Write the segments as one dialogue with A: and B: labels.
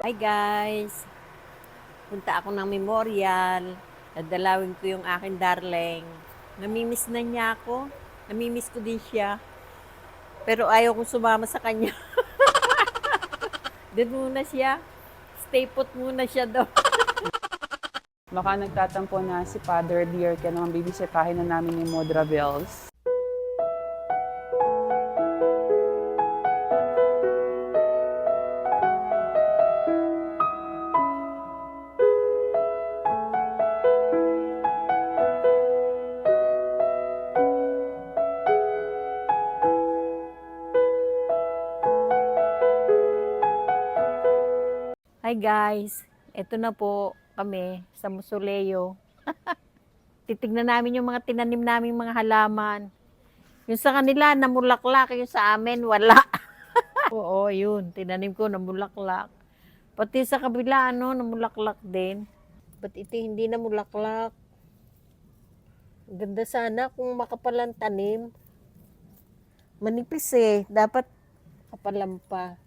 A: Hi guys! Punta ako ng memorial. Dadalawin ko yung aking darling. Namimiss na niya ako. Namimiss ko din siya. Pero ayaw kong sumama sa kanya. Doon muna siya. Stay put muna siya doon.
B: Baka nagtatampo na si Father Dear kaya naman bibisitahin na namin yung Modra Bells.
A: Hi guys! Ito na po kami sa Musoleo. Titignan namin yung mga tinanim naming mga halaman. Yung sa kanila, namulaklak. Yung sa amin, wala. Oo, yun. Tinanim ko, namulaklak. Pati sa kabila, namulaklak din. Ba't ito hindi namulaklak? Ganda sana kung makapalang tanim. Manipis eh. Dapat kapalan pa.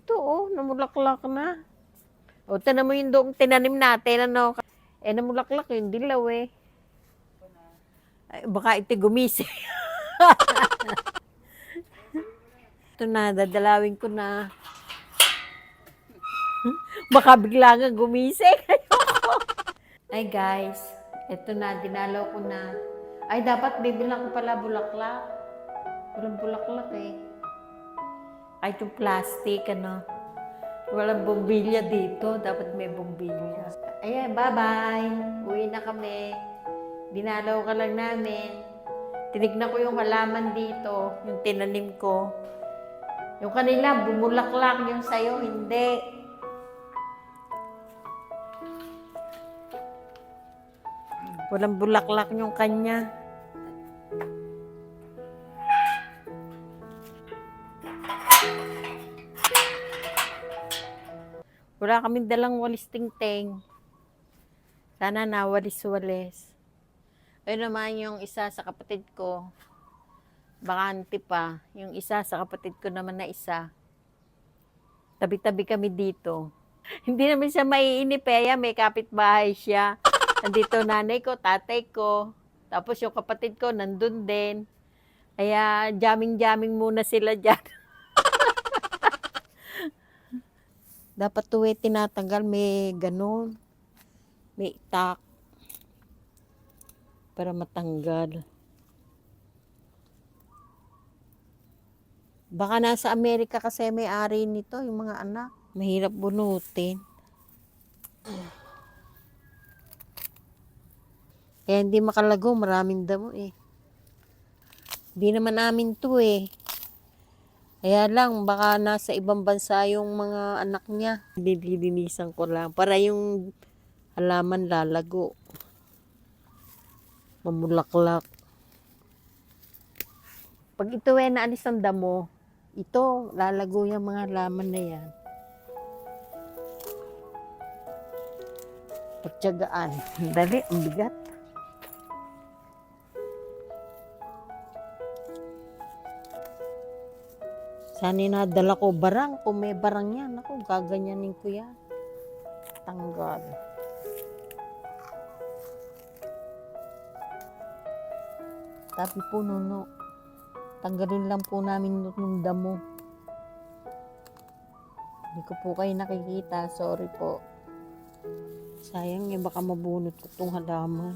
A: Ito namulaklak na. O, tinan mo yung doong tinanim natin, namulaklak yung dilaw eh. Ay, baka ito gumising. Ito na, dadalawin ko na. Baka bigla nga gumising. Ay guys, ito na, dinalaw ko na. Ay, dapat bibilang ko pala bulaklak. Walang bulaklak eh. Ay, itong plastic, Walang bombilya dito. Dapat may bombilya. Ayan, bye-bye. Uwi na kami. Dinalaw ka lang namin. Tinignan ko yung halaman dito. Yung tinanim ko. Yung kanila, bumulaklak. Yung sayo, hindi. Walang bulaklak yung kanya. Wala kaming dalang walis ting-ting. Sana na walis-walis. Ayun naman yung isa sa kapatid ko. Bakante pa. Yung isa sa kapatid ko naman na isa. Tabi-tabi kami dito. Hindi naman siya maiinip eh. May kapitbahay siya. Nandito nanay ko, tatay ko. Tapos yung kapatid ko nandun din. Kaya jamming-jamming muna sila dyan. Dapat to tinatanggal, may ganun. May itak. Para matanggal. Baka nasa Amerika kasi may-ari nito, yung mga anak. Mahirap bunutin. Kaya hindi makalago, maraming damo eh. Hindi naman namin to eh. Kaya lang, baka nasa ibang bansa yung mga anak niya. Dililinisan ko lang para yung halaman lalago. Mamulaklak. Pag ito naalis ang damo, ito, lalago yung mga halaman na yan. Pagtyagaan. Dali, ang bigat. Sana nadala ko barang. Kung may barang yan, ako, gaganyanin ko yan. Tanggal. Tapi po, tanggalin lang po namin nung damo. Hindi ko po kayo nakikita. Sorry po. Sayang eh, baka mabunot ko itong halaman.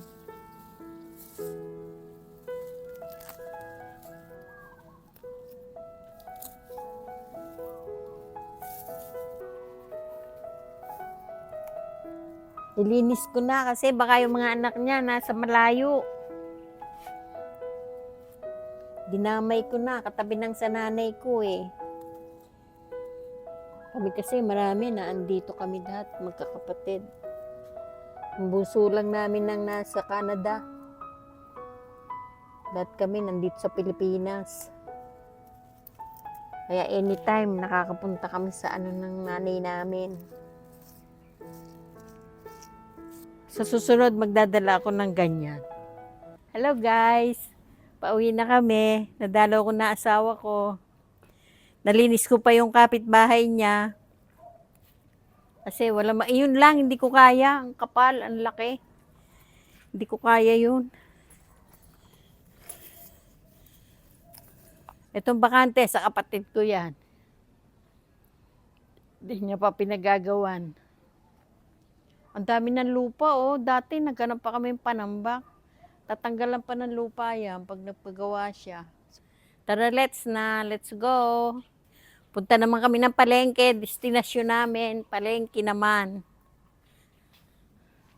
A: Ilinis ko na kasi baka yung mga anak niya nasa malayo. Dinamay ko na, katabi ng sananay ko eh. Kami kasi marami na andito kami lahat, magkakapatid. Ang bunso lang namin nang nasa Canada. Lahat kami nandito sa Pilipinas. Kaya anytime nakakapunta kami sa ng nanay namin. Sa susunod, magdadala ako ng ganyan. Hello guys! Pauwi na kami. Nadalaw ko na asawa ko. Nalinis ko pa yung kapitbahay niya. Kasi yun lang, hindi ko kaya. Ang kapal, ang laki. Hindi ko kaya yun. Itong bakante, sa kapatid ko yan. Hindi niya pa pinagagawan. Ang dami ng lupa, oh. Dati naghanap pa kami ng panambak. Tatanggalan pa ng lupa yan pag nagpagawa siya. Tara, let's go. Punta naman kami ng palengke, destinasyon namin, palengke naman.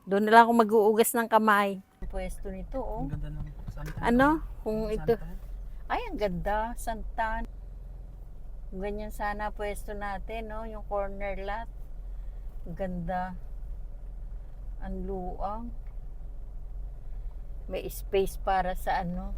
A: Doon na lang ako mag-uugas ng kamay. Ang pwesto nito, oh.
B: Ang ganda ng santan.
A: Ano? Kung ito.
B: Santan.
A: Ay, ang ganda. Santan. Ganyan sana pwesto natin, no? Yung corner lot. Ang ganda. Ang luang. May space para sa ano.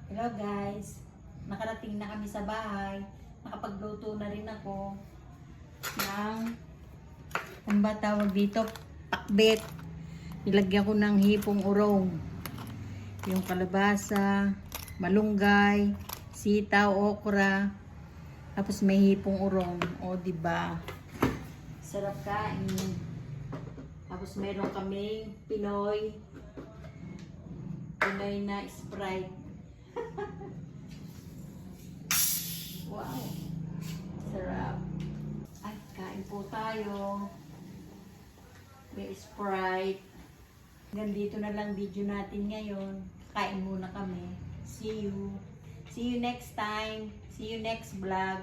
A: Hello guys, nakarating na kami sa bahay. Nakapagluto na rin ako ng, ano ba tawag dito? Pakbet. Nilagyan ko ng hipong urong. Yung kalabasa, malunggay, sitaw, okra. Tapos may hipong urong. O, diba? Sarap kain. Tapos meron kaming Pinoy na Sprite. Wow. Sarap. Ay, kain po tayo. May Sprite. Hanggang dito na lang video natin ngayon. Kain muna kami. See you. See you next time. See you next vlog.